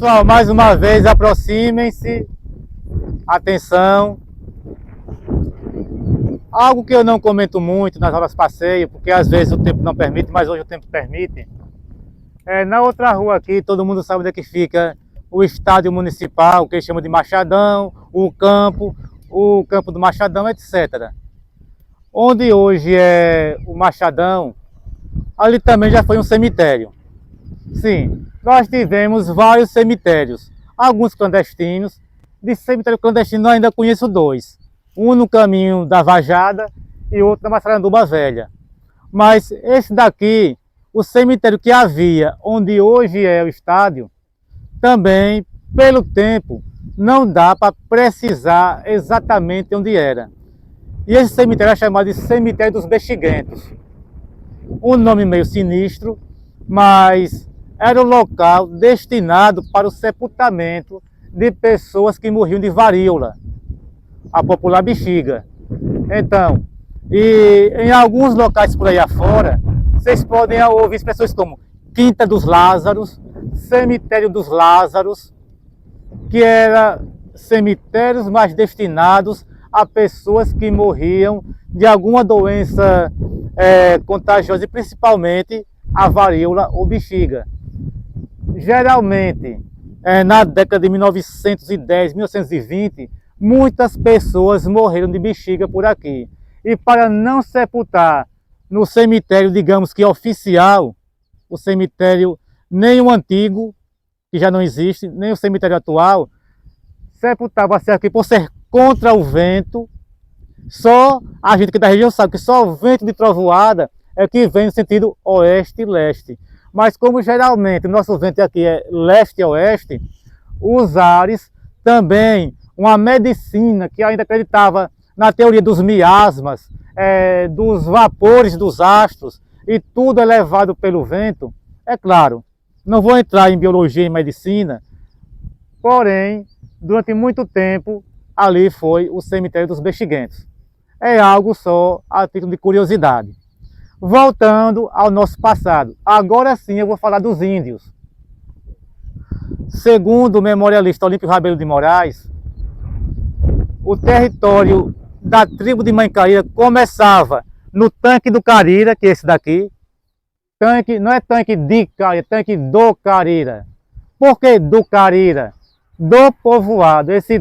Pessoal, mais uma vez aproximem-se, atenção. Algo que eu não comento muito nas horas passeio, porque às vezes o tempo não permite, mas hoje o tempo permite. Na outra rua aqui, todo mundo sabe onde é que fica o estádio municipal, que eles chamam de Machadão, o campo do Machadão, etc. Onde hoje é o Machadão, ali também já foi um cemitério. Sim, nós tivemos vários cemitérios, alguns clandestinos. De cemitério clandestino eu ainda conheço dois. Um no caminho da Vajada e outro na Massaranduba Velha. Mas esse daqui, o cemitério que havia, onde hoje é o estádio, também, pelo tempo, não dá para precisar exatamente onde era. E esse cemitério é chamado de Cemitério dos Bexiguentos. Um nome meio sinistro, mas era um local destinado para o sepultamento de pessoas que morriam de varíola, a popular bexiga. Então, e em alguns locais por aí afora, vocês podem ouvir expressões como Quinta dos Lázaros, Cemitério dos Lázaros, que eram cemitérios mais destinados a pessoas que morriam de alguma doença contagiosa, e principalmente a varíola ou bexiga. Geralmente, na década de 1910, 1920, muitas pessoas morreram de bexiga por aqui. E para não sepultar no cemitério, digamos que oficial, o cemitério nem o antigo, que já não existe, nem o cemitério atual, sepultava-se aqui por ser contra o vento. Só a gente que da região sabe que só o vento de trovoada é que vem no sentido oeste e leste. Mas como geralmente o nosso vento aqui é leste e oeste, os ares também, uma medicina que ainda acreditava na teoria dos miasmas, dos vapores dos astros, e tudo é levado pelo vento. É claro, não vou entrar em biologia e medicina, porém, durante muito tempo, ali foi o cemitério dos Bexiguentos. É algo só a título de curiosidade. Voltando ao nosso passado, agora sim eu vou falar dos índios. Segundo o memorialista Olímpio Rabelo de Moraes, o território da tribo de Mancaíra começava no tanque do Carira, que é esse daqui. Tanque, não é tanque de Carira, é tanque do Carira. Por que do Carira? Do povoado. Esse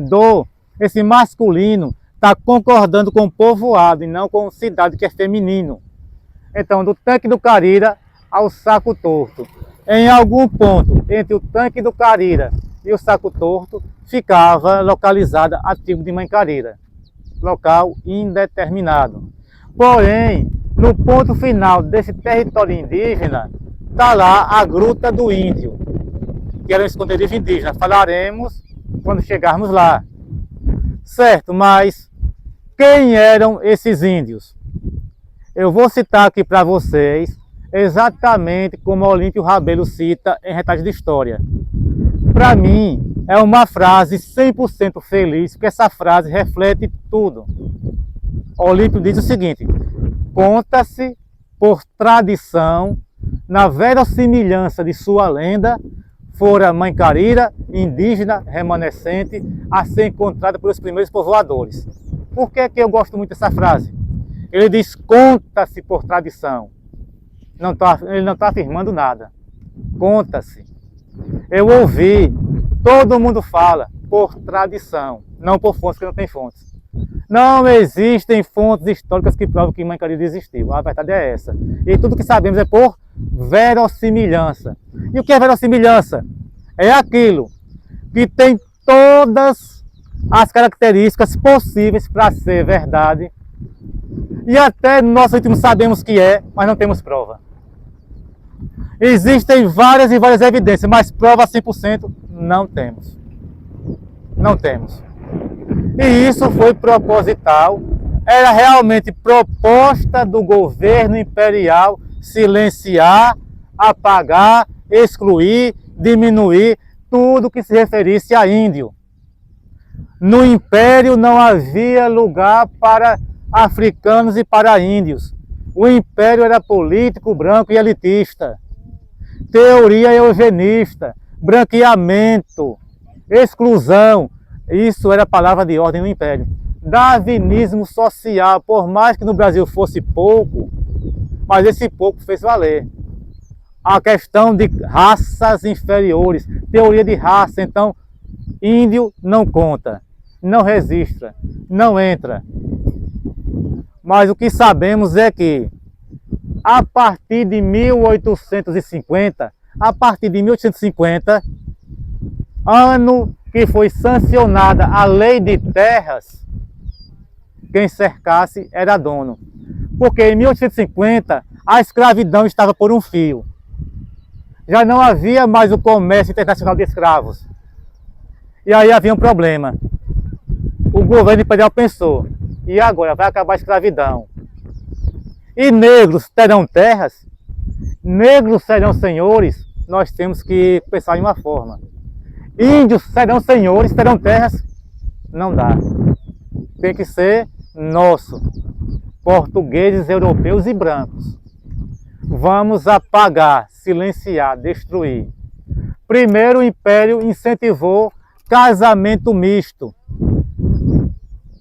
masculino, está concordando com o povoado e não com a cidade, que é feminino. Então, do tanque do Carira ao Saco Torto. Em algum ponto entre o tanque do Carira e o Saco Torto, ficava localizada a tribo de Mancarira. Local indeterminado. Porém, no ponto final desse território indígena, está lá a Gruta do Índio, que era um esconderijo indígena. Falaremos quando chegarmos lá. Certo, mas quem eram esses índios? Eu vou citar aqui para vocês exatamente como Olímpio Rabelo cita em Retalhos de História. Para mim, é uma frase 100% feliz, porque essa frase reflete tudo. Olímpio diz o seguinte: conta-se por tradição, na verossimilhança de sua lenda, fora Mancarira, indígena remanescente, a ser encontrada pelos primeiros povoadores. Por que eu gosto muito dessa frase? Ele diz, conta-se por tradição. Ele não está afirmando nada. Conta-se. Eu ouvi, todo mundo fala, por tradição, não por fontes, que não tem fontes. Não existem fontes históricas que provam que Mancarira existiu. A verdade é essa. E tudo que sabemos é por verossimilhança. E o que é verossimilhança? É aquilo que tem todas as características possíveis para ser verdade. E até no nosso íntimo sabemos que é, mas não temos prova. Existem várias e várias evidências, mas prova 100% não temos. Não temos. E isso foi proposital, era realmente proposta do governo imperial silenciar, apagar, excluir, diminuir tudo que se referisse a índio. No império não havia lugar para africanos e para índios. O império era político, branco e elitista. Teoria eugenista. branqueamento, exclusão. Isso era a palavra de ordem no Império. Darwinismo social, por mais que no Brasil fosse pouco, mas esse pouco fez valer. A questão de raças inferiores, teoria de raça, então, índio não conta, não registra, não entra. Mas o que sabemos é que, a partir de 1850, ano que foi sancionada a Lei de Terras, quem cercasse era dono. Porque em 1850 a escravidão estava por um fio. Já não havia mais o comércio internacional de escravos. E aí havia um problema. O governo imperial pensou, e agora vai acabar a escravidão. E negros terão terras? Negros serão senhores? Nós temos que pensar em uma forma. Índios serão senhores, terão terras? Não dá. Tem que ser nosso. Portugueses, europeus e brancos. Vamos apagar, silenciar, destruir. Primeiro o Império incentivou casamento misto.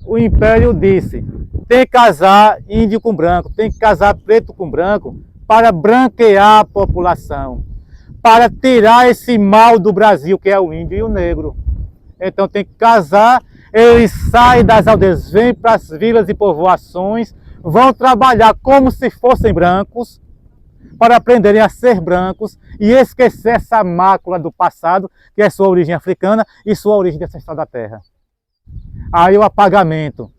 O Império disse, tem que casar índio com branco, tem que casar preto com branco para branquear a população, para tirar esse mal do Brasil que é o índio e o negro. Então tem que casar, eles saem das aldeias, vêm para as vilas e povoações, vão trabalhar como se fossem brancos, para aprenderem a ser brancos e esquecer essa mácula do passado, que é sua origem africana e sua origem ancestral da terra. Aí o apagamento.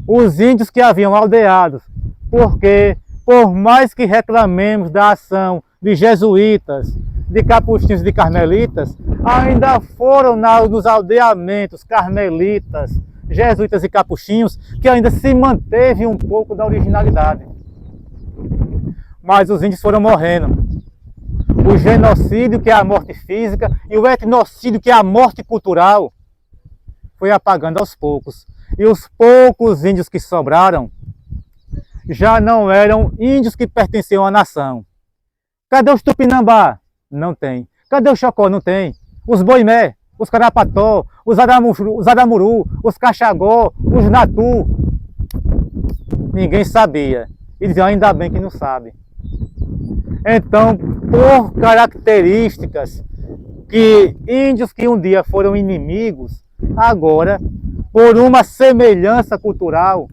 Os índios que haviam aldeados, porque por mais que reclamemos da ação de jesuítas, de capuchinhos e de carmelitas, ainda foram nos aldeamentos carmelitas, jesuítas e capuchinhos, que ainda se manteve um pouco da originalidade. Mas os índios foram morrendo. O genocídio, que é a morte física, e o etnocídio, que é a morte cultural, foi apagando aos poucos. E os poucos índios que sobraram já não eram índios que pertenciam à nação. Cadê os Tupinambá? Não tem. Cadê o Chocó? Não tem. Os Boimé, os Carapató, os Aramuru, os Caxagó, os Natu. Ninguém sabia. E diziam, ainda bem que não sabe. Então, por características que índios que um dia foram inimigos, agora, por uma semelhança cultural,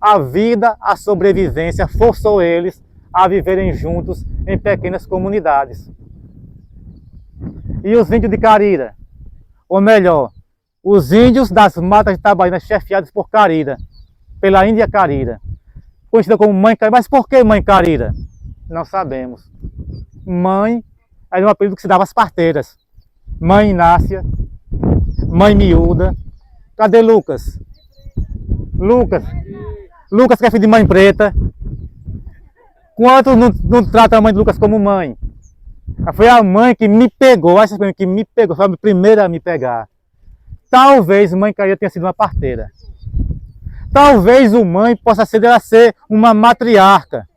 a vida, a sobrevivência forçou eles a viverem juntos em pequenas comunidades. E os índios de Carira, ou melhor, os índios das matas de Itabaiana chefiados por Carira, pela Índia Carira, conhecida como Mãe Carira. Mas por que Mãe Carira? Não sabemos. Mãe era um apelido que se dava às parteiras. Mãe Inácia, Mãe Miúda. Cadê Lucas? Lucas que é filho de Mãe Preta. Quantos não tratam a mãe de Lucas como mãe? Foi a mãe que me pegou, essa foi a primeira a me pegar. Talvez Mãe Carira tenha sido uma parteira. Talvez o Mãe possa ser uma matriarca,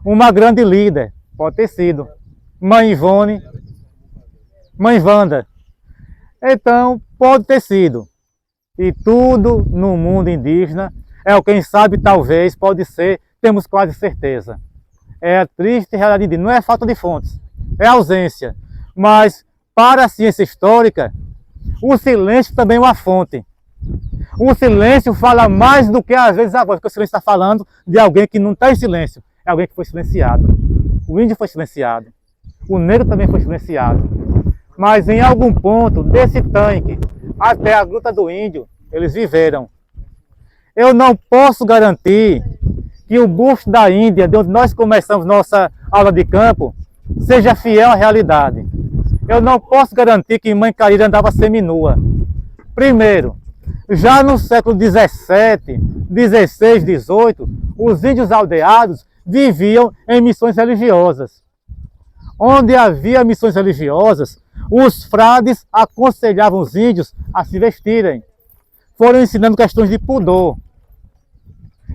uma grande líder. Pode ter sido. Mãe Ivone, Mãe Wanda. Então, pode ter sido. E tudo no mundo indígena quem sabe, talvez, pode ser, temos quase certeza. É a triste realidade indígena. Não é falta de fontes, é ausência. Mas, para a ciência histórica, o silêncio também é uma fonte. O silêncio fala mais do que às vezes a voz, porque o silêncio está falando de alguém que não está em silêncio. É alguém que foi silenciado. O índio foi silenciado. O negro também foi silenciado. Mas em algum ponto desse tanque, até a Gruta do Índio, eles viveram. Eu não posso garantir que o busto da Índia, de onde nós começamos nossa aula de campo, seja fiel à realidade. Eu não posso garantir que Mãe Carira andava seminua. Primeiro, já no século XVII, XVI, XVIII, os índios aldeados viviam em missões religiosas. Onde havia missões religiosas, os frades aconselhavam os índios a se vestirem. Foram ensinando questões de pudor.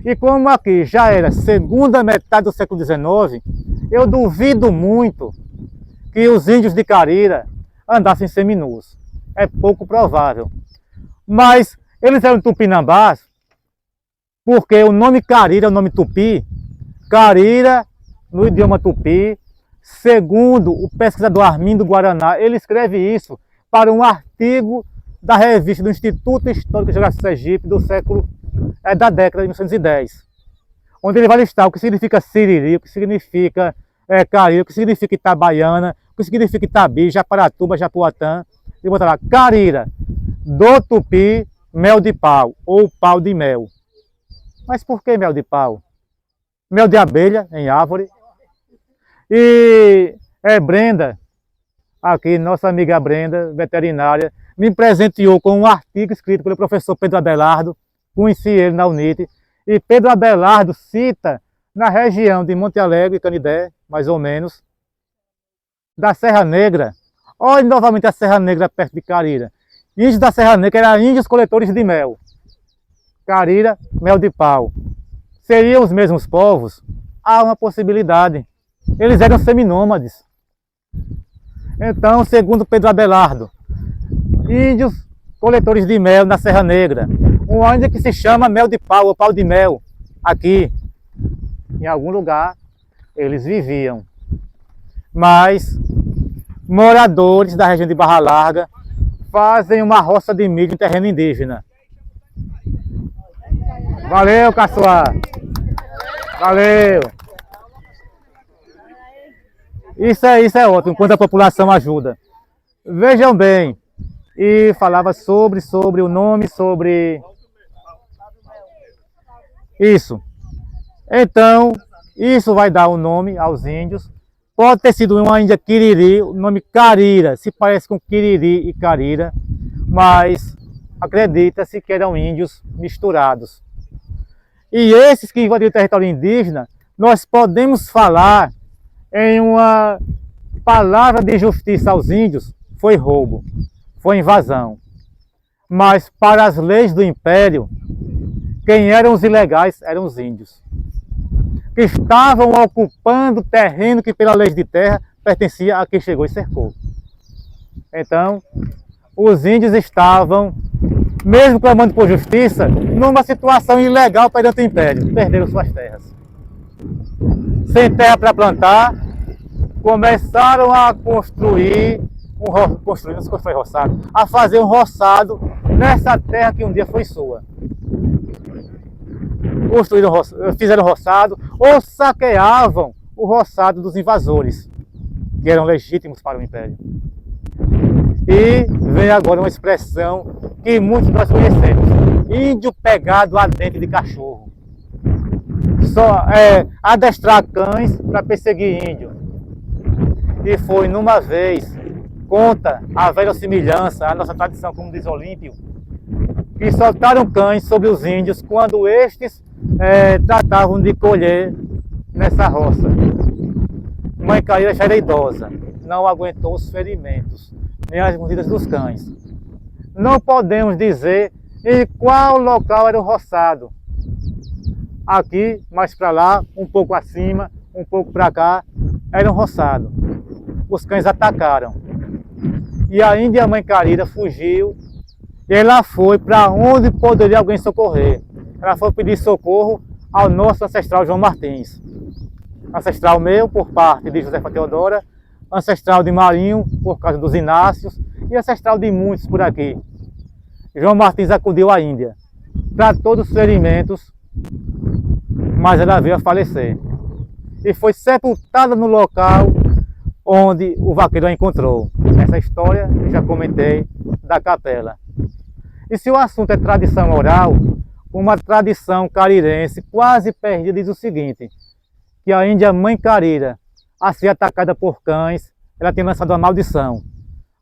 E como aqui já era segunda metade do século XIX, eu duvido muito que os índios de Carira andassem seminus. É pouco provável. Mas eles eram tupinambás porque o nome Carira é o nome tupi. Carira, no idioma tupi, segundo o pesquisador Armindo Guaraná, ele escreve isso para um artigo da revista do Instituto Histórico Geográfico do Sergipe da década de 1910, onde ele vai listar o que significa Siriri, o que significa Carira, o que significa Itabaiana, o que significa Itabi, Japaratuba, Japoatã, e botar lá, Carira, do tupi, mel de pau, ou pau de mel. Mas por que mel de pau? Mel de abelha, em árvore. E Brenda, aqui, nossa amiga Brenda, veterinária, me presenteou com um artigo escrito pelo professor Pedro Abelardo, conheci ele na UNIT, e Pedro Abelardo cita, na região de Monte Alegre, Canidé, mais ou menos, da Serra Negra. Olha novamente a Serra Negra perto de Carira. Índios da Serra Negra eram índios coletores de mel. Carira, mel de pau. Seriam os mesmos povos? Há uma possibilidade. Eles eram seminômades. Então, segundo Pedro Abelardo, índios coletores de mel na Serra Negra. Uma índia que se chama mel de pau, ou pau de mel, aqui. Em algum lugar eles viviam. Mas moradores da região de Barra Larga fazem uma roça de milho em terreno indígena. Valeu, Caçoar! Valeu! Isso é ótimo, quando a população ajuda. Vejam bem, e falava sobre o nome, sobre isso. Então, isso vai dar o nome aos índios. Pode ter sido uma índia Quiriri, o nome Carira, se parece com Quiriri e Carira, mas acredita-se que eram índios misturados. E esses que invadiram o território indígena, nós podemos falar em uma palavra de justiça aos índios, foi roubo, foi invasão. Mas para as leis do Império, quem eram os ilegais eram os índios, que estavam ocupando terreno que pela lei de terra pertencia a quem chegou e cercou. Então, os índios estavam, mesmo clamando por justiça, numa situação ilegal perante o Império, perderam suas terras. Sem terra para plantar, começaram a construir, não se constrói roçado, a fazer um roçado nessa terra que um dia foi sua. Fizeram roçado ou saqueavam o roçado dos invasores, que eram legítimos para o Império. E vem agora uma expressão que muitos nós conhecemos: índio pegado a dente de cachorro. Só adestrar cães para perseguir índio. E foi numa vez, conta a verossimilhança, a nossa tradição, como diz Olímpio, que soltaram cães sobre os índios quando estes tratavam de colher nessa roça. Mãe Carira já era idosa, não aguentou os ferimentos, nem as mordidas dos cães. Não podemos dizer em qual local era o roçado. Aqui, mais para lá, um pouco acima, um pouco para cá, era um roçado. Os cães atacaram. E a índia Mãe Carira fugiu. E ela foi para onde poderia alguém socorrer. Ela foi pedir socorro ao nosso ancestral João Martins. Ancestral meu, por parte de Josefa Teodora, ancestral de Marinho, por causa dos Inácios, e ancestral de muitos por aqui. João Martins acudiu à Índia, tratou dos ferimentos, mas ela veio a falecer. E foi sepultada no local onde o vaqueiro a encontrou. Essa história eu já comentei da capela. E se o assunto é tradição oral, uma tradição carirense quase perdida diz o seguinte, que a índia Mãe Carira, a ser atacada por cães, ela tem lançado uma maldição.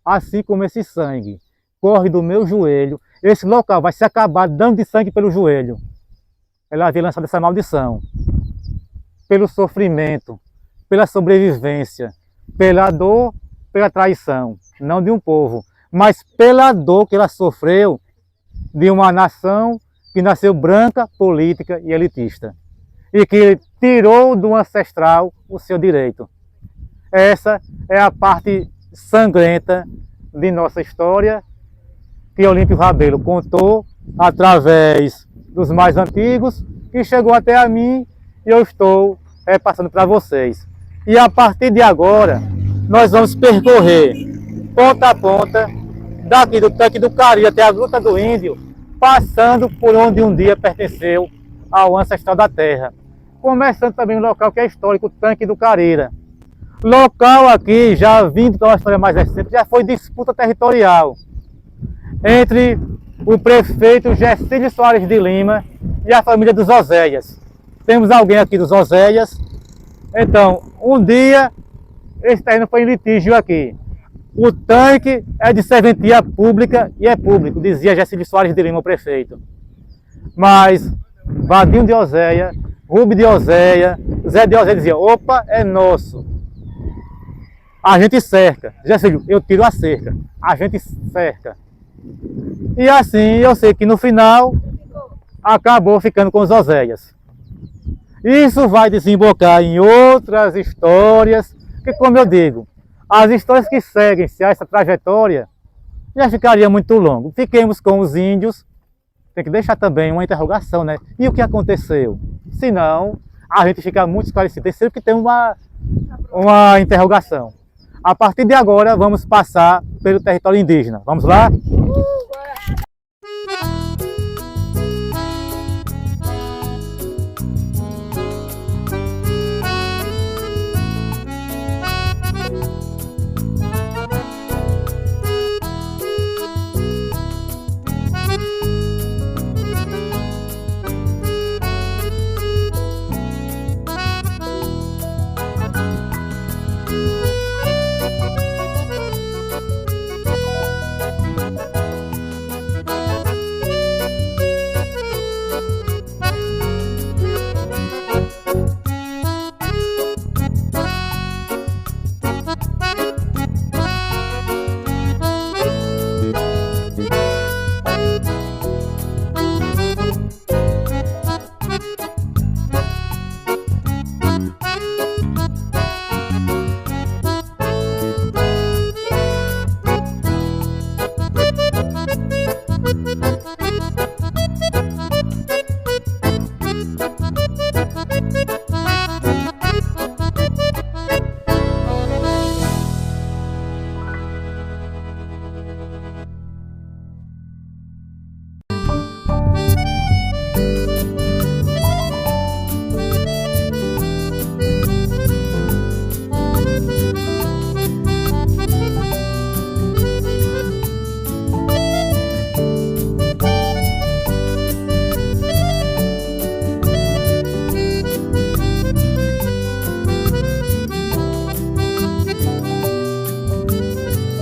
Assim como esse sangue corre do meu joelho, esse local vai se acabar dando de sangue pelo joelho. Ela havia lançado essa maldição. Pelo sofrimento, pela sobrevivência, pela dor, pela traição. Não de um povo, mas pela dor que ela sofreu de uma nação que nasceu branca, política e elitista. E que tirou do ancestral o seu direito. Essa é a parte sangrenta de nossa história que Olímpio Rabelo contou através dos mais antigos, que chegou até a mim e eu estou repassando para vocês. E a partir de agora, nós vamos percorrer ponta a ponta, daqui do Tanque do Cari até a Gruta do Índio, passando por onde um dia pertenceu ao ancestral da terra. Começando também no local que é histórico, o Tanque do Carira. Local aqui, já vindo para uma história mais recente, já foi disputa territorial entre o prefeito Gercílio Soares de Lima e a família dos Oséias. Temos alguém aqui dos Oséias. Então, um dia, esse terreno foi em litígio aqui. O tanque é de serventia pública e é público, dizia Gercílio Soares de Lima, o prefeito. Mas Vadinho de Oséia, Rubem de Oséia, Zé de Oséia dizia, opa, é nosso. A gente cerca. Gercílio, eu tiro a cerca. A gente cerca. E assim, eu sei que no final, acabou ficando com os Oséias. Isso vai desembocar em outras histórias, que como eu digo, as histórias que seguem-se a essa trajetória já ficaria muito longo. Fiquemos com os índios, tem que deixar também uma interrogação, né? E o que aconteceu? Senão, a gente fica muito esclarecido. Tem sempre que ter uma interrogação. A partir de agora, vamos passar pelo território indígena. Vamos lá?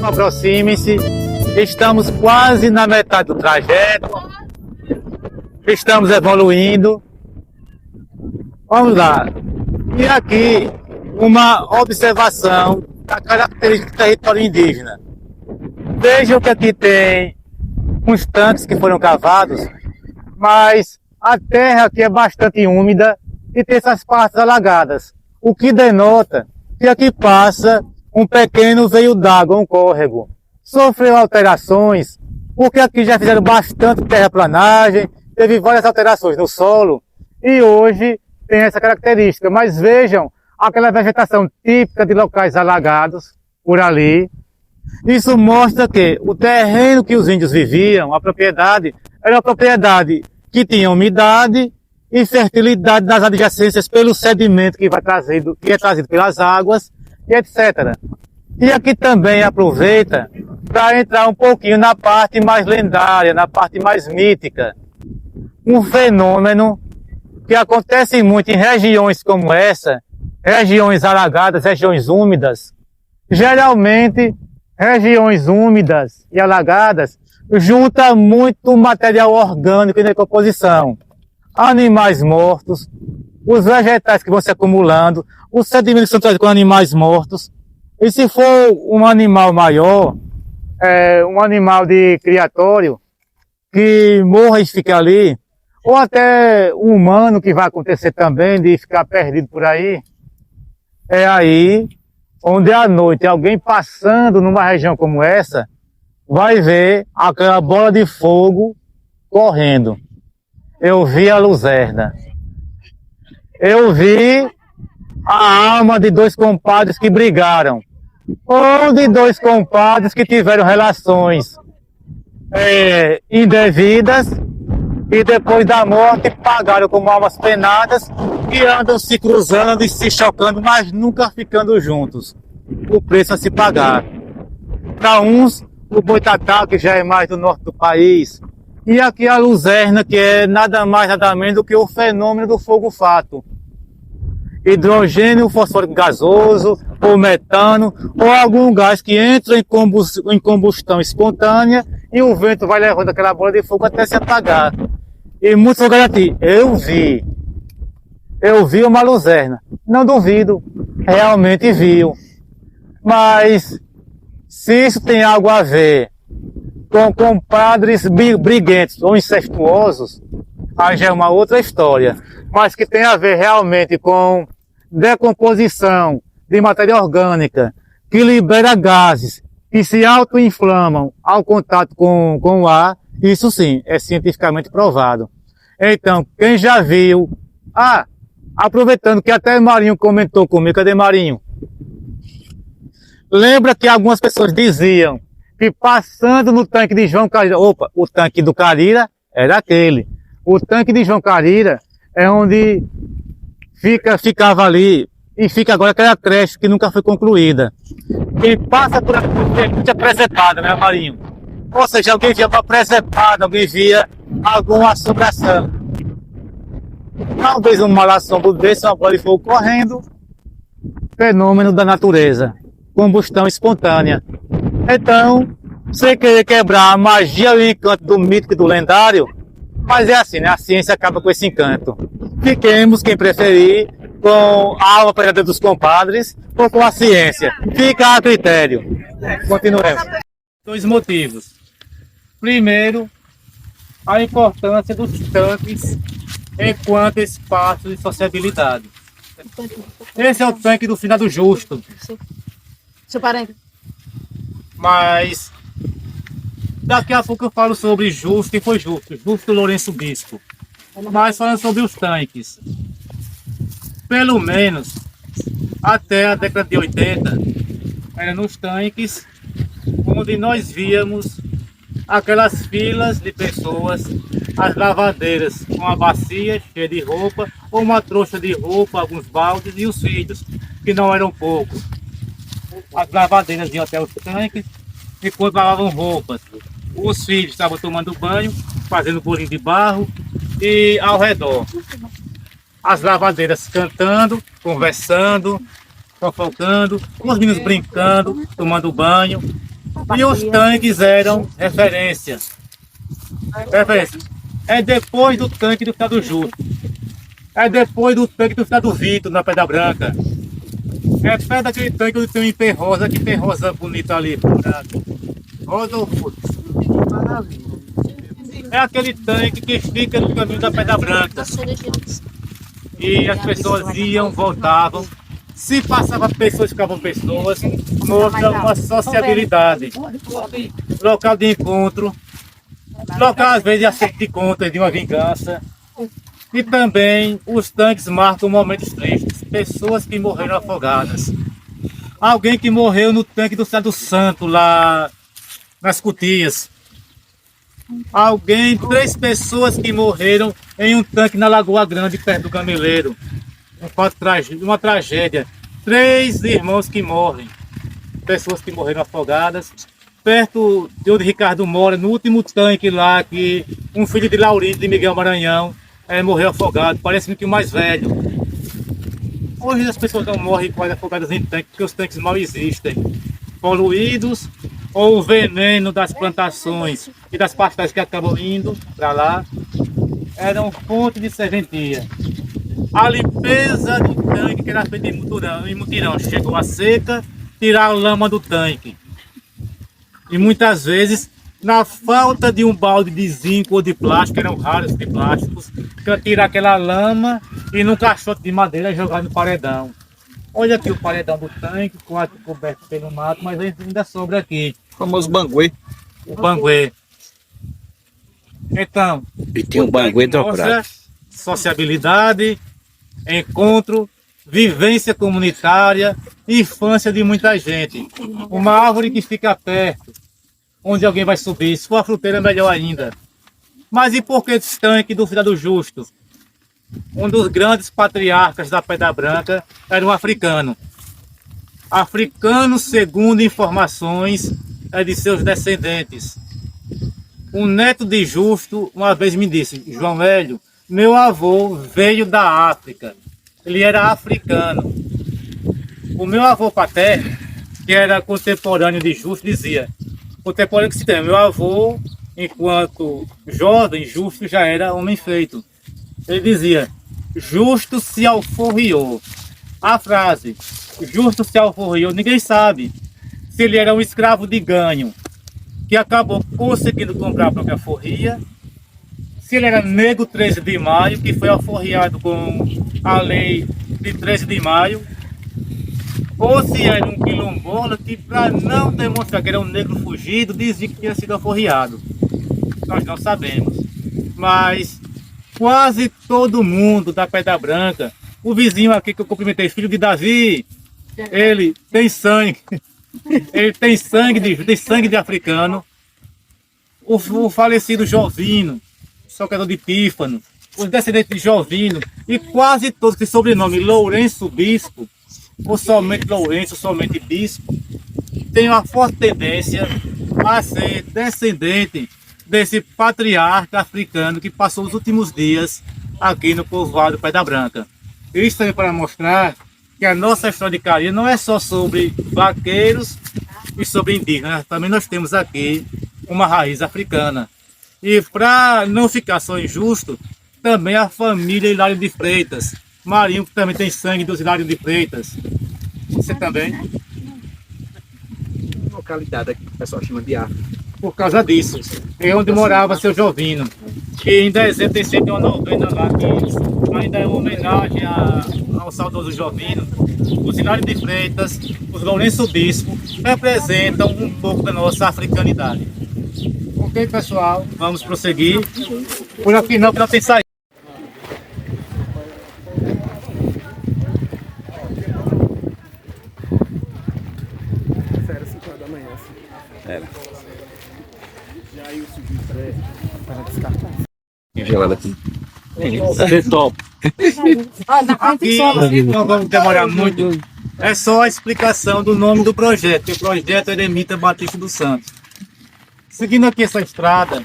Aproxime-se, estamos quase na metade do trajeto, estamos evoluindo. Vamos lá. E aqui, uma observação da característica do território indígena. Vejam que aqui tem uns tanques que foram cavados, mas a terra aqui é bastante úmida e tem essas partes alagadas, o que denota que aqui passa um pequeno veio d'água, um córrego. Sofreu alterações, porque aqui já fizeram bastante terraplanagem, teve várias alterações no solo, e hoje tem essa característica. Mas vejam aquela vegetação típica de locais alagados, por ali. Isso mostra que o terreno que os índios viviam, a propriedade, era uma propriedade que tinha umidade e fertilidade das adjacências pelo sedimento que é trazido pelas águas, e etc. E aqui também aproveita para entrar um pouquinho na parte mais lendária, na parte mais mítica. Um fenômeno que acontece muito em regiões como essa, regiões alagadas, regiões úmidas. Geralmente, regiões úmidas e alagadas junta muito material orgânico em decomposição. Animais mortos, os vegetais que vão se acumulando, os sedimentos que são trazidos com animais mortos. E se for um animal maior, um animal de criatório, que morra e fica ali, ou até um humano que vai acontecer também, de ficar perdido por aí, é aí onde à noite alguém passando numa região como essa, vai ver aquela bola de fogo correndo. Eu vi a luzerna. Eu vi a alma de dois compadres que brigaram. Ou de dois compadres que tiveram relações indevidas e depois da morte pagaram como almas penadas e andam se cruzando e se chocando, mas nunca ficando juntos. O preço a se pagar. Para uns, o Boitatá, que já é mais do norte do país, e aqui a luzerna, que é nada mais nada menos do que o fenômeno do fogo-fato. Hidrogênio fosfórico gasoso, ou metano, ou algum gás que entra em combustão espontânea e o vento vai levando aquela bola de fogo até se apagar. E muitos vão garantir, eu vi uma luzerna. Não duvido, realmente viu. Mas se isso tem algo a ver com compadres briguentos ou incestuosos, aí já é uma outra história. Mas que tem a ver realmente com decomposição de matéria orgânica, que libera gases que se autoinflamam ao contato com o ar, isso sim, é cientificamente provado. Então, quem já viu... aproveitando que até Marinho comentou comigo, cadê Marinho? Lembra que algumas pessoas diziam que passando no tanque de João Carira, o tanque do Carira era aquele. O tanque de João Carira é onde ficava ali, e fica agora aquela creche que nunca foi concluída. Quem passa por aqui tem muita presepada, né, Marinho? Ou seja, alguém via uma presepada, alguém via alguma assombração. Talvez um mal-assombro desse, uma bola de fogo correndo, fenômeno da natureza, combustão espontânea. Então, sem querer quebrar a magia e o encanto do mítico e do lendário, mas é assim, né? A ciência acaba com esse encanto. Fiquemos, quem preferir, com a alma perdida dos compadres ou com a ciência. Fica a critério. Continuemos. 2 motivos. Primeiro, a importância dos tanques enquanto espaço de sociabilidade. Esse é o tanque do finado Justo. Seu parente. Mas daqui a pouco eu falo sobre Justo, quem foi Justo? Justo Lourenço Bispo. Mas falando sobre os tanques. Pelo menos até a década de 80, era nos tanques onde nós víamos aquelas filas de pessoas, as lavadeiras com a bacia cheia de roupa, ou uma trouxa de roupa, alguns baldes e os filhos, que não eram poucos. As lavadeiras iam até os tanques enquanto lavavam roupas. Os filhos estavam tomando banho, fazendo bolinho de barro e ao redor as lavadeiras cantando, conversando, fofocando, os meninos brincando, tomando banho. E os tanques eram referência. É depois do tanque do Finado Justo. É depois do tanque do Finado Vitor, na Pedra Branca. É perto daquele tanque onde tem um IP rosa, que tem rosa bonita ali. Rosa ou rosa? É aquele tanque que fica no caminho da Pedra Branca. E as pessoas iam, voltavam. Se passava pessoas, ficavam pessoas. Mostra uma sociabilidade. Local de encontro. Local, às vezes, de acerto de contas, de uma vingança. E também os tanques marcam momentos tristes. Pessoas que morreram afogadas. Alguém que morreu no tanque do Estado Santo, lá nas Cutias. Três pessoas que morreram em um tanque na Lagoa Grande, perto do Gameleiro. Uma tragédia. 3 irmãos que morrem. Pessoas que morreram afogadas. Perto de onde Ricardo mora, no último tanque lá, que um filho de Laurindo, de Miguel Maranhão, morreu afogado. Parece que o mais velho. Hoje as pessoas não morrem quase afogadas em tanque, porque os tanques mal existem. Poluídos, ou o veneno das plantações e das pastagens que acabam indo para lá, eram fonte de serventia. A limpeza do tanque, que era feita em mutirão, chegou a seca, tirar a lama do tanque. E muitas vezes, na falta de um balde de zinco ou de plástico, eram raros de plásticos, tirar aquela lama e num caixote de madeira jogar no paredão. Olha aqui o paredão do tanque, quase coberto pelo mato, mas ainda sobra aqui. O famoso banguê. o Banguê. Então, E tinha um banguê dobrado. sociabilidade, encontro, vivência comunitária, infância de muita gente. Uma árvore que fica perto, onde alguém vai subir. Se for a fruteira, é melhor ainda. Mas e por que esse tanque do Cidade Justo? Um dos grandes patriarcas da Pedra Branca era um africano. Africano, segundo informações, é de seus descendentes. Um neto de Justo uma vez me disse: João Hélio, meu avô veio da África. Ele era africano. O meu avô paterno, que era contemporâneo de Justo, dizia: contemporâneo que se tem, meu avô, enquanto jovem, Justo já era homem feito. Ele dizia: Justo se alforriou. A frase Justo se alforriou, ninguém sabe se ele era um escravo de ganho que acabou conseguindo comprar a própria forria, se ele era negro 13 de maio, que foi alforriado com a lei de 13 de maio, ou se era um quilombola que, para não demonstrar que era um negro fugido, dizia que tinha sido alforriado. Nós não sabemos. Mas quase todo mundo da Pedra Branca, o vizinho aqui que eu cumprimentei, filho de Davi, ele tem sangue. Ele tem sangue de africano. O falecido Jovino, socador de Pífano, os descendentes de Jovino, e quase todos que sobrenome Lourenço Bispo, ou somente Lourenço, ou somente Bispo, tem uma forte tendência a ser descendente desse patriarca africano que passou os últimos dias aqui no povoado Pedra Branca. Isso também para mostrar que a nossa história de Caria não é só sobre vaqueiros e sobre indígenas, também nós temos aqui uma raiz africana. E para não ficar só injusto, também a família Hilário de Freitas, Marinho, que também tem sangue dos Hilário de Freitas. Você também? Localidade aqui que o pessoal chama de África. Por causa disso, é onde morava seu Jovino. E em dezembro tem sempre uma novena lá que ainda é uma homenagem ao saudoso Jovino. Os Hilário de Freitas, os Lourenço Bispo, representam um pouco da nossa africanidade. Ok, pessoal, vamos prosseguir. Por aqui não, porque não tem saída. Era 5 horas da manhã. Era. Gelada aqui. É top. Aqui não vamos demorar muito. É só a explicação do nome do projeto, que o projeto é Eremita Batista dos Santos. Seguindo aqui essa estrada,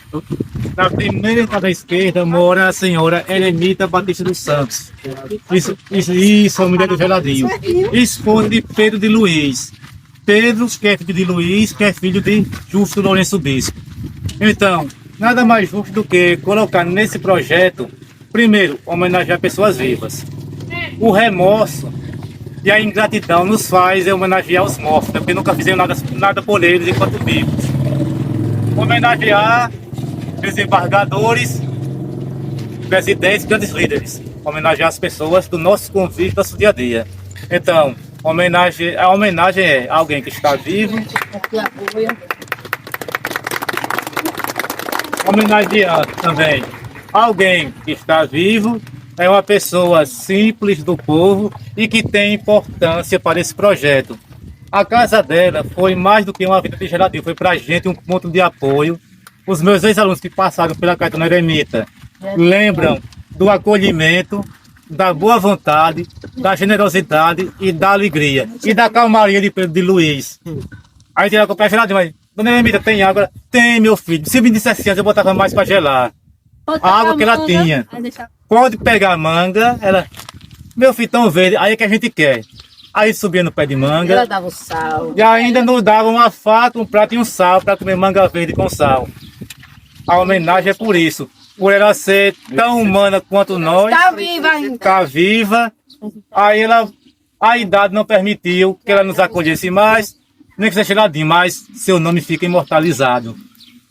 na primeira entrada à esquerda mora a senhora Eremita Batista dos Santos. Isso, a mulher do Geladinho. Esposa de Pedro de Luiz. Pedro, que é filho de Luiz, que é filho de Justo Lourenço Bispo. Então, nada mais justo do que colocar nesse projeto, primeiro, homenagear pessoas vivas. O remorso e a ingratidão nos faz homenagear os mortos, porque nunca fizemos nada por eles enquanto vivos. Homenagear desembargadores, presidentes, grandes líderes. Homenagear as pessoas do nosso convívio, do nosso dia a dia. Então, a homenagem é alguém que está vivo. Homenagear também alguém que está vivo, é uma pessoa simples do povo e que tem importância para esse projeto. A casa dela foi mais do que uma vida de geladinho, foi para a gente um ponto de apoio. Os meus ex-alunos que passaram pela Caetano Eremita lembram do acolhimento, da boa vontade, da generosidade e da alegria. E da calmaria de Pedro de Luiz. Aí tira com o pé geladinho, mas Dona Eremita, tem água? Tem, meu filho. Se me dissesse antes, eu botava mais para gelar. A água que ela tinha. Pode pegar manga. Ela, meu filho, tão verde, aí é que a gente quer. Aí subia no pé de manga. Ela dava o sal. E ainda nos dava uma faca, um prato e um sal para comer manga verde com sal. A homenagem é por isso. Por ela ser tão humana quanto nós. Tá viva ainda. Tá viva. Aí a idade não permitiu que ela nos acolhesse mais. Nem que seja geladinho, mas seu nome fica imortalizado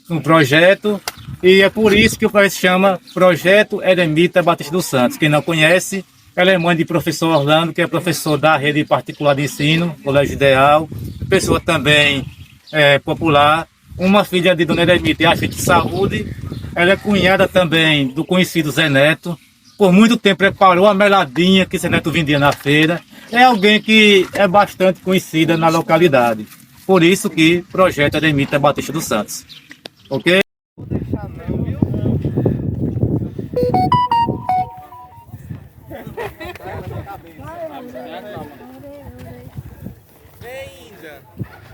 no projeto. E é por isso que o projeto se chama Projeto Eremita Batista dos Santos. Quem não conhece, ela é mãe de professor Orlando, que é professor da rede particular de ensino, Colégio Ideal, pessoa também popular. uma filha de Dona Eremita, agente de saúde. Ela é cunhada também do conhecido Zé Neto. Por muito tempo preparou a meladinha que Zé Neto vendia na feira. É alguém que é bastante conhecida na localidade. Por isso que projeta Eremita Batista dos Santos. Ok?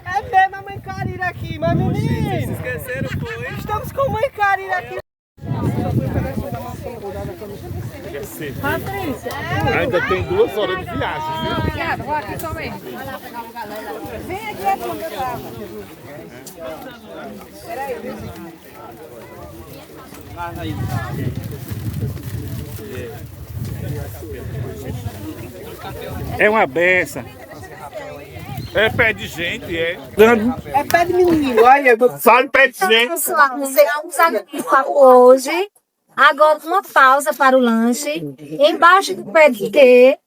É mesmo a mãe Carira aqui, mas menino! Esqueceram, foi? Estamos com a mãe Carira aqui. Ainda tem 2 horas de viagem, viu? Vem aqui onde eu tava. É uma beça. É pé de gente, é. É pé de menino, olha. Sabe pé de gente. Pessoal, vamos aqui hoje. Agora uma pausa para o lanche. Embaixo do pé de quê?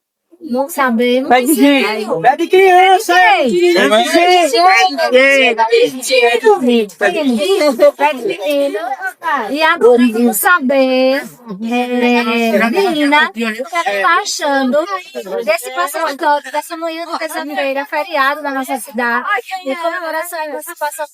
Não sabemos. Pé de gente. Pé de criança. Pé de menino. E agora vamos saber, menina, o que ela está achando desse passeio todo, dessa manhã de terça-feira, feriado na nossa cidade, em comemoração à emancipação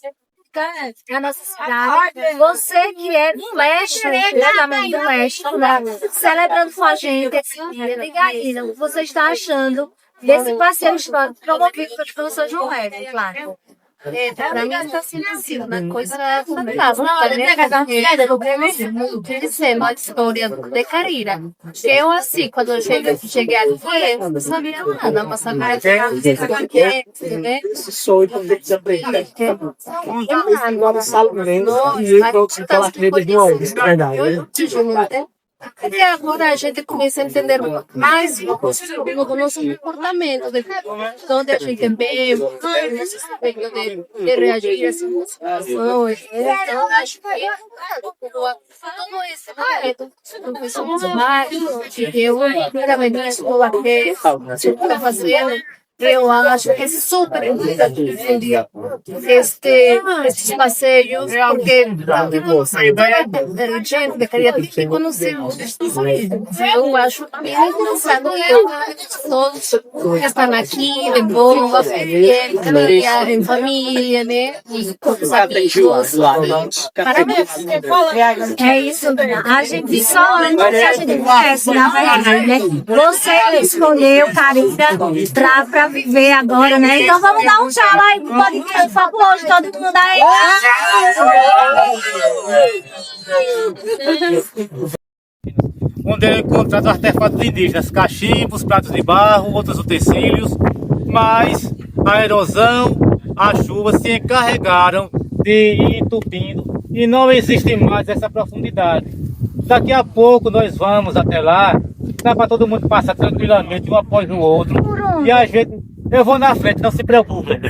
na nossa cidade. Você que é do leste, diretamente do leste, né, celebrando com a gente esse dia. Diga aí, o que você está achando desse passeio histórico promovido pelo São João Leve, claro. Pra mim está sendo assim, uma coisa fantástica, né? De ser uma história de Carira. Eu, assim, quando eu cheguei ali, eu não sabia nada, mas sabia que era né? E agora a gente começa a entender mais o nosso comportamento, de onde a gente bebe, de reagir a situações. Então, acho que todo esse momento, somos vários, eu, primeiramente, estou aqui, para fazer. Eu acho que é super importante difundir esses passeios, porque você gente queria ter conhecido esses amigos. Eu acho que é interessante todos estão aqui, de boa, caminhar em família, né? E com os amigos. Parabéns. É isso, a gente só antes que a gente conhece, na verdade, né? Você escolheu, Carita, para viver agora, né? Então vamos dar um tchau aí pro podcast, por favor, todo mundo aí. Onde é encontrado artefatos indígenas, cachimbos, pratos de barro, outros utensílios, mas a erosão, a chuva se encarregaram de ir entupindo e não existe mais essa profundidade. Daqui a pouco nós vamos até lá, dá para todo mundo passar tranquilamente um após o outro. E a gente, eu vou na frente, não se preocupem.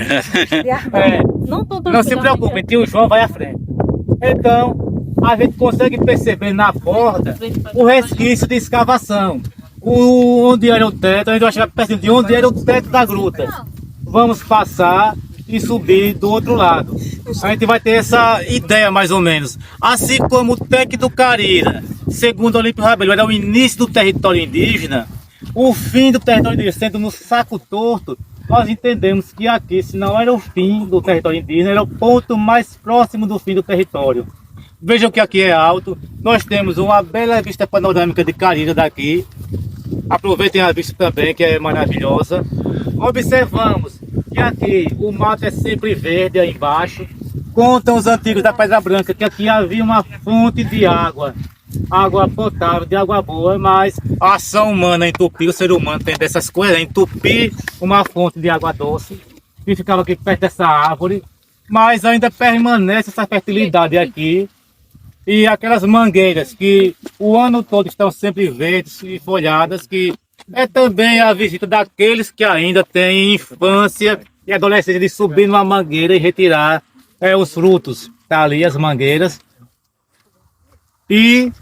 Não se preocupem, tio João vai à frente. Então, a gente consegue perceber na borda o resquício de escavação. Onde era o teto, a gente vai chegar perto de onde era o teto da gruta. Vamos passar e subir do outro lado. A gente vai ter essa ideia mais ou menos. Assim como o Teque do Carira, segundo Olímpio Rabelo, era o início do território indígena, o fim do território indígena sendo no Saco Torto, nós entendemos que aqui, se não era o fim do território indígena, era o ponto mais próximo do fim do território. Vejam que aqui é alto, nós temos uma bela vista panorâmica de Carira daqui. Aproveitem a vista também, que é maravilhosa. Observamos que aqui o mato é sempre verde aí embaixo. Contam os antigos da Pedra Branca que aqui havia uma fonte de água potável, de água boa, mas a ação humana entupiu, o ser humano tem dessas coisas, entupir uma fonte de água doce que ficava aqui perto dessa árvore, mas ainda permanece essa fertilidade aqui. E aquelas mangueiras que o ano todo estão sempre verdes e folhadas, que é também a visita daqueles que ainda têm infância e adolescência de subir numa mangueira e retirar os frutos. Tá ali as mangueiras. E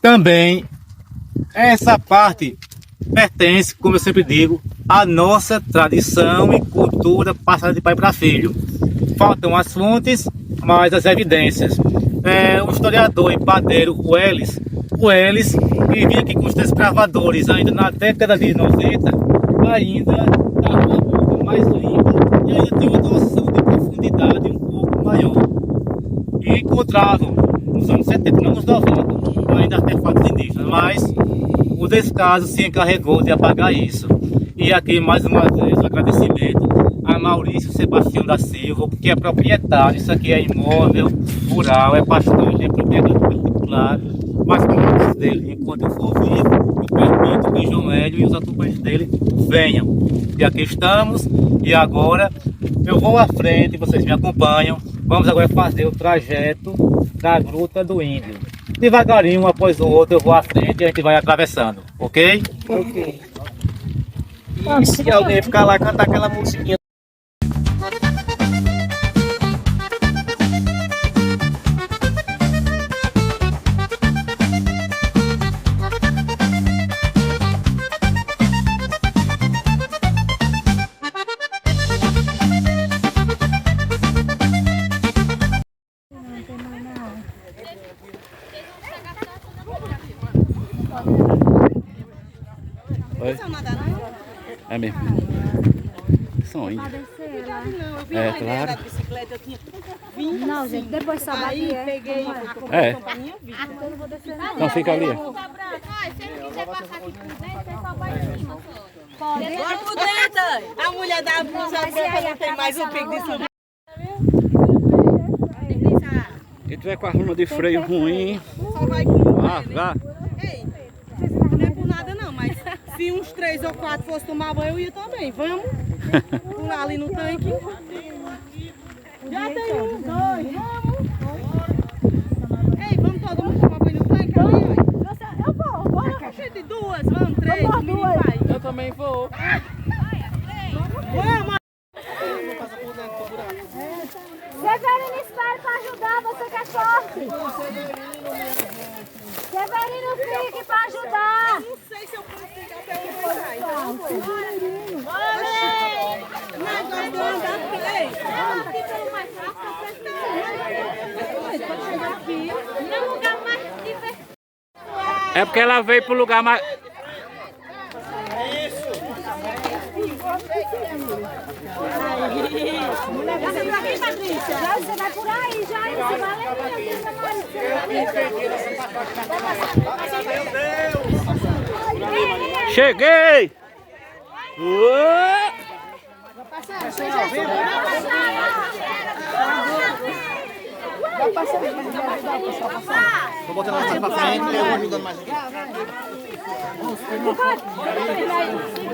também essa parte pertence, como eu sempre digo, à nossa tradição e cultura passada de pai para filho. Faltam as fontes, mais as evidências. O historiador e padeiro Welles vivia que com os escravadores ainda na década de 90 ainda estava uma boca mais limpa e ainda tinha uma noção de profundidade um pouco maior. E encontravam nos anos 70, não nos 90, ainda artefatos indígenas, mas o descaso se encarregou de apagar isso. E aqui mais uma vez o agradecimento a Maurício Sebastião da Silva, que é proprietário. Isso aqui é imóvel rural, é pastor, ele é propriedade particular, mas com as dele, enquanto eu for vivo, eu permito que João Hélio e os acompanhantes dele venham. E aqui estamos, e agora eu vou à frente, vocês me acompanham. Vamos agora fazer o trajeto da Gruta do Índio. Devagarinho, um após o outro, eu vou à frente e a gente vai atravessando, ok? Ok. E se alguém ficar lá cantar aquela musiquinha? Oi? É mesmo. São índios. É, claro. Não, gente, depois sobe aqui, é? Peguei É. pra minha vida. Então eu não vou descer, não. Então fica ali. Se ele quiser passar aqui por dentro, é só vai em cima. Pode. Bora por dentro! A mulher da blusa branca não tem mais o pico de subir. Quem tiver com a ruma de freio ruim, Só vai com vá. Ei, não é por nada não, mas se uns 3 ou 4 fossem tomar banho, eu ia também. Vamos pular ali no tanque. Já tem uns 2, vamos. Ei, vamos todo mundo tomar banho no tanque ali, ó. Eu vou, bora. Gente, 2, vamos, 3, o menino vai. Eu também vou. Vamos. Severino, espere para ajudar, você que é forte. Severino, fique para ajudar. Não sei se eu consigo até onde vai. Então, negócio de andar pra ei. Aqui pelo mais fácil, pode chegar aqui. Não lugar mais divertido. É porque ela veio pro lugar mais. Já você vai por aí, já você vai Cheguei! Tô botando mais pra frente, eu vou ajudando mais aqui.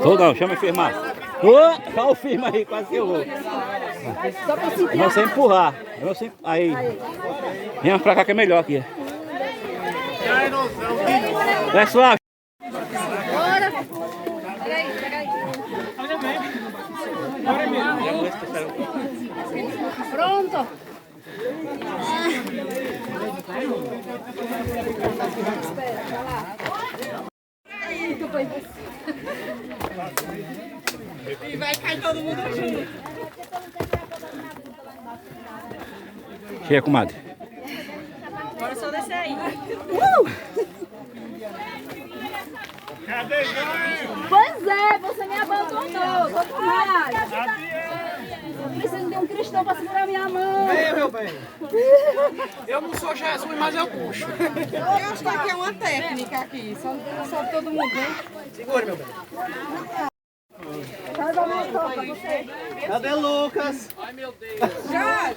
Tô não, chama a firmar. Só o firma aí, quase que eu vou. Você empurrar. Aí. Vem pra cá que é melhor aqui. Pessoal. Pronto. E vai cair todo mundo junto. Chega, comadre. Bora só descer aí. Pois é, você me abandonou. Tô com raiva. Eu preciso de um cristão para segurar minha mão. Vem, meu bem. Eu não sou Jesus, mas eu puxo. Eu acho que aqui é uma técnica aqui. Só todo mundo, né? Segure, meu bem. Cadê Lucas? Ai, meu Deus. Já!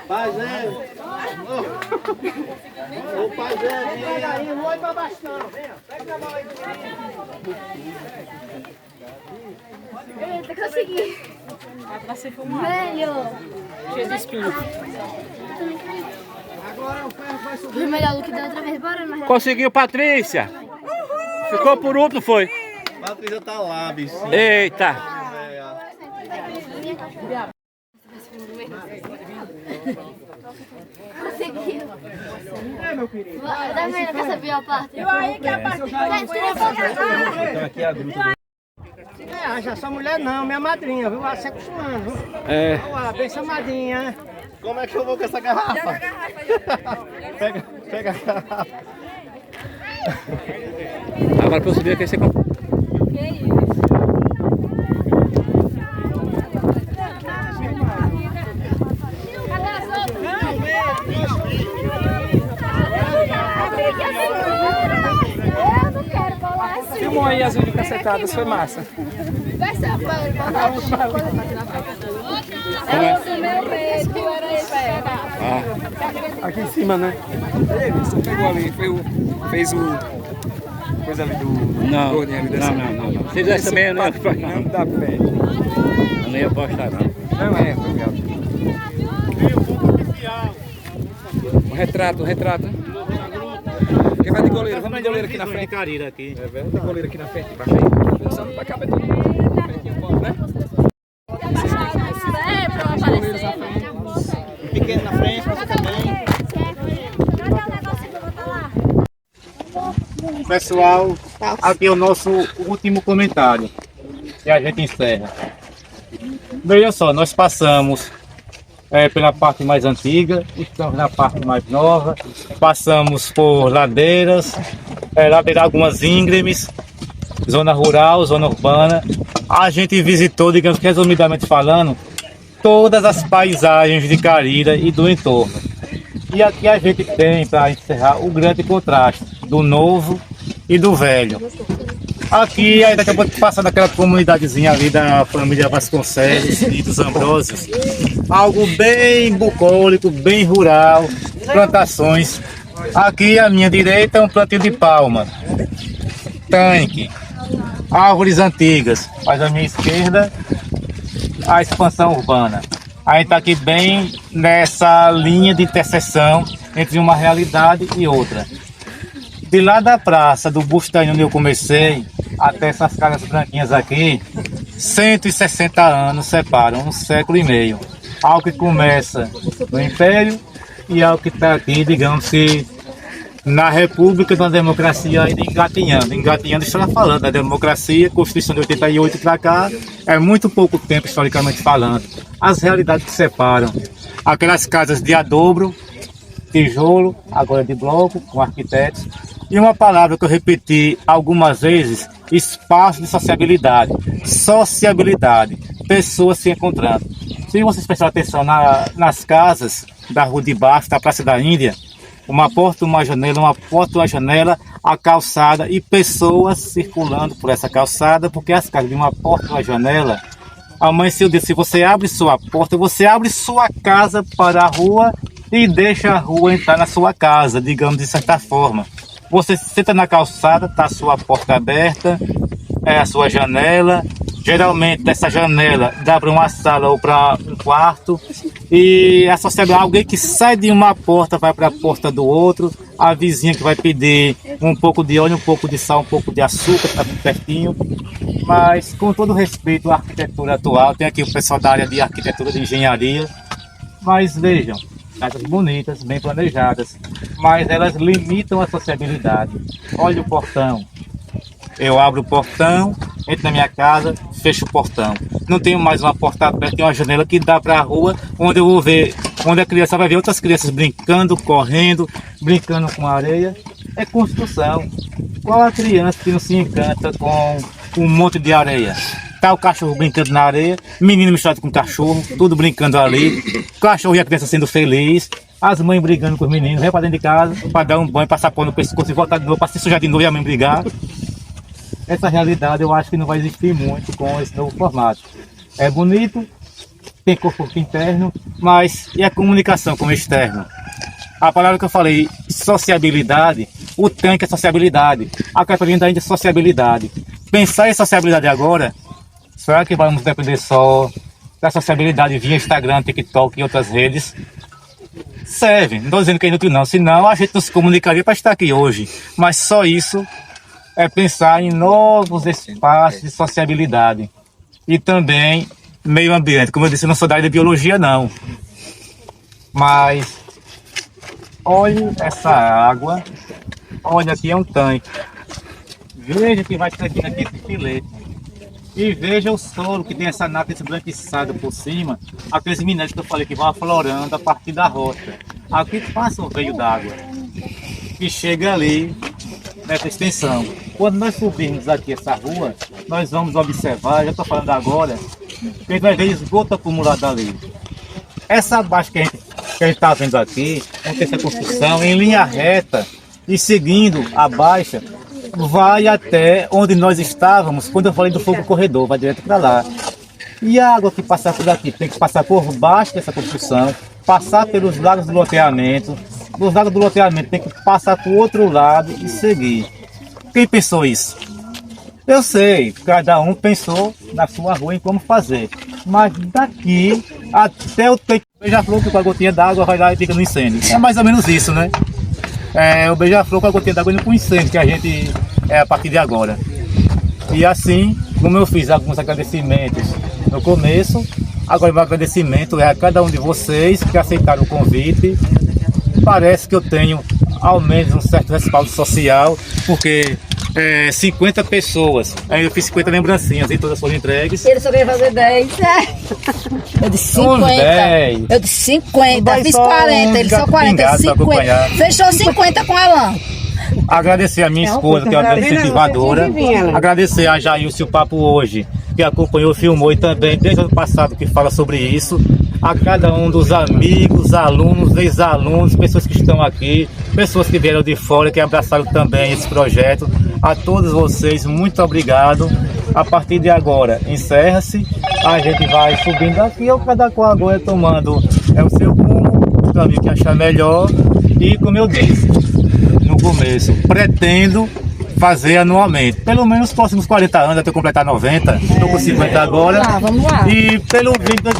Pajé. Ô, Pajé, vem aí, não vai pra baixo não. Vem, pega a mão aí. Eita, consegui. É pra ser filmado. Velho. Cheio de espinho. Agora o ferro vai subir. Foi melhor do que da outra vez. Bora, mas... Conseguiu, Patrícia. Ficou por último, foi? Patrícia tá lá, bicho. Eita. Conseguiu. É, meu querido. Tá vendo que essa pior parte? Eu aí que a parte Então aqui é a gruta. já sua mulher não, minha madrinha, viu? Vai se acostumando. É. Olha lá, bem chamadinha. Como é que eu vou com essa garrafa? Pega a garrafa. Agora pra eu subir aqui, você compra. Eu não quero falar assim. Filmou aí as videocassetadas, foi massa. Vai ser é o meu medo, era Aqui em cima, né? Você pegou ali, fez o... coisa ali do... Não, gordinho ali dessa. não. Se fizesse também, eu não ia postar, Não não. dá pé. Eu não ia postar, não. Não é, obrigado. O retrato. Quem vai de goleiro? Vamos de goleiro aqui na frente. Carira aqui. É verdade. De goleiro aqui na frente, embaixo aí. Pensando pra caber todo mundo. Né? Um pequeno na frente, você também. Pessoal, aqui é o nosso último comentário. E a gente encerra. Veja só, nós passamos pela parte mais antiga, estamos na parte mais nova, passamos por ladeiras, algumas íngremes, zona rural, zona urbana. A gente visitou, digamos que resumidamente falando, todas as paisagens de Carira e do entorno. E aqui a gente tem, para encerrar, o grande contraste do novo e do velho. Aqui ainda acabou de passar daquela comunidadezinha ali da família Vasconcelos e dos Ambrósios. Algo bem bucólico, bem rural, plantações. Aqui à minha direita um plantio de palma, tanque, árvores antigas. Mas à minha esquerda a expansão urbana. A gente está aqui bem nessa linha de interseção entre uma realidade e outra. De lá da praça do Bustaim onde eu comecei, até essas casas branquinhas aqui, 160 anos separam, 1,5 século. Algo que começa no Império e algo que está aqui, digamos que, na República, na democracia ainda engatinhando. Engatinhando, estava falando da democracia, Constituição de 88 para cá, é muito pouco tempo historicamente falando. As realidades que separam, aquelas casas de adobro, tijolo, agora de bloco, com arquitetos, e uma palavra que eu repeti algumas vezes, espaço de sociabilidade. Sociabilidade, pessoas se encontrando. Se vocês prestarem atenção nas casas da Rua de Baixo, da Praça da Índia, uma porta, uma janela, a calçada e pessoas circulando por essa calçada, porque as casas de uma porta, uma janela, amanheceu disse, se você abre sua porta, você abre sua casa para a rua e deixa a rua entrar na sua casa, digamos de certa forma. Você senta na calçada, está a sua porta aberta, a sua janela. Geralmente essa janela dá para uma sala ou para um quarto. E a sociedade, alguém que sai de uma porta vai para a porta do outro. A vizinha que vai pedir um pouco de óleo, um pouco de sal, um pouco de açúcar, está bem pertinho. Mas com todo respeito à arquitetura atual, tem aqui o pessoal da área de arquitetura, de engenharia. Mas vejam, casas bonitas, bem planejadas, mas elas limitam a sociabilidade. Olha o portão. Eu abro o portão, entro na minha casa, fecho o portão. Não tenho mais uma porta aberta, tem uma janela que dá para a rua, onde eu vou ver, onde a criança vai ver outras crianças brincando, correndo, brincando com areia. É construção. Qual a criança que não se encanta com um monte de areia? Tá o cachorro brincando na areia, menino misturado com cachorro, tudo brincando ali, o cachorro e a criança sendo feliz, as mães brigando com os meninos, vem para dentro de casa para dar um banho, passar pano no pescoço e voltar de novo para se sujar de novo e a mãe brigar. Essa realidade eu acho que não vai existir muito com esse novo formato. É bonito, tem corpo interno, mas e a comunicação com o externo? A palavra que eu falei, sociabilidade, o tanque é sociabilidade, a Catarina ainda é sociabilidade. Pensar em sociabilidade agora, será que vamos depender só da sociabilidade via Instagram, TikTok e outras redes? Serve, não estou dizendo que é inútil não, senão a gente não se comunicaria para estar aqui hoje. Mas só isso é pensar em novos espaços de sociabilidade. E também meio ambiente. Como eu disse, eu não sou da área de biologia não. Mas olhe essa água, olha aqui é um tanque. Veja que vai crescendo aqui esse filete. E veja o solo que tem essa nata esbranquiçada por cima, aqueles minérios que eu falei que vão aflorando a partir da rota. Aqui passa um veio d'água que chega ali nessa extensão. Quando nós subirmos aqui essa rua, nós vamos observar, já estou falando agora, que a gente vai ver esgoto acumulado ali. Essa baixa que a gente está vendo aqui, onde tem essa construção, em linha reta e seguindo a baixa, vai até onde nós estávamos quando eu falei do fogo corredor, vai direto para lá. E a água que passa por aqui tem que passar por baixo dessa construção, passar pelos lagos do loteamento, dos lagos do loteamento tem que passar para o outro lado e seguir. Quem pensou isso? Eu sei, cada um pensou na sua rua em como fazer, mas daqui até o tanque beija-flor que com a gotinha d'água vai lá e fica no incêndio. É mais ou menos isso, né? O beija-flor com a gotinha d'água indo para o incêndio que a gente a partir de agora. E assim, como eu fiz alguns agradecimentos no começo, agora meu agradecimento é a cada um de vocês que aceitaram o convite. Parece que eu tenho ao menos um certo respaldo social, porque 50 pessoas, aí eu fiz 50 lembrancinhas e todas foram entregues. Ele só queria fazer 10. Eu disse 50. 10. Eu disse 50. Vai Fiz só 40. Ele só 40. pingado pra 50. acompanhar. Fechou 50 com a Alain. Agradecer a minha esposa, que é uma grande incentivadora. Agradecer a Jailson o Papo Hoje, que acompanhou, filmou e também desde o ano passado que fala sobre isso. A cada um dos amigos, alunos, ex-alunos, pessoas que estão aqui, pessoas que vieram de fora, que abraçaram também esse projeto. A todos vocês, muito obrigado. A partir de agora, encerra-se. A gente vai subindo aqui, ou cada qual agora tomando o seu rumo, o caminho que achar melhor. E como eu disse no começo, pretendo fazer anualmente, pelo menos nos próximos 40 anos, até eu completar 90, estou com 50 agora. Vamos lá. E pelo 2025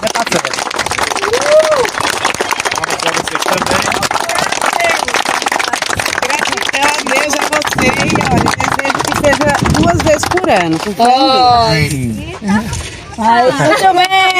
já está certo. Para vocês também. Gratidão a Deus a você e olha, desejo que seja 2 vezes por ano. Ai, muito bem.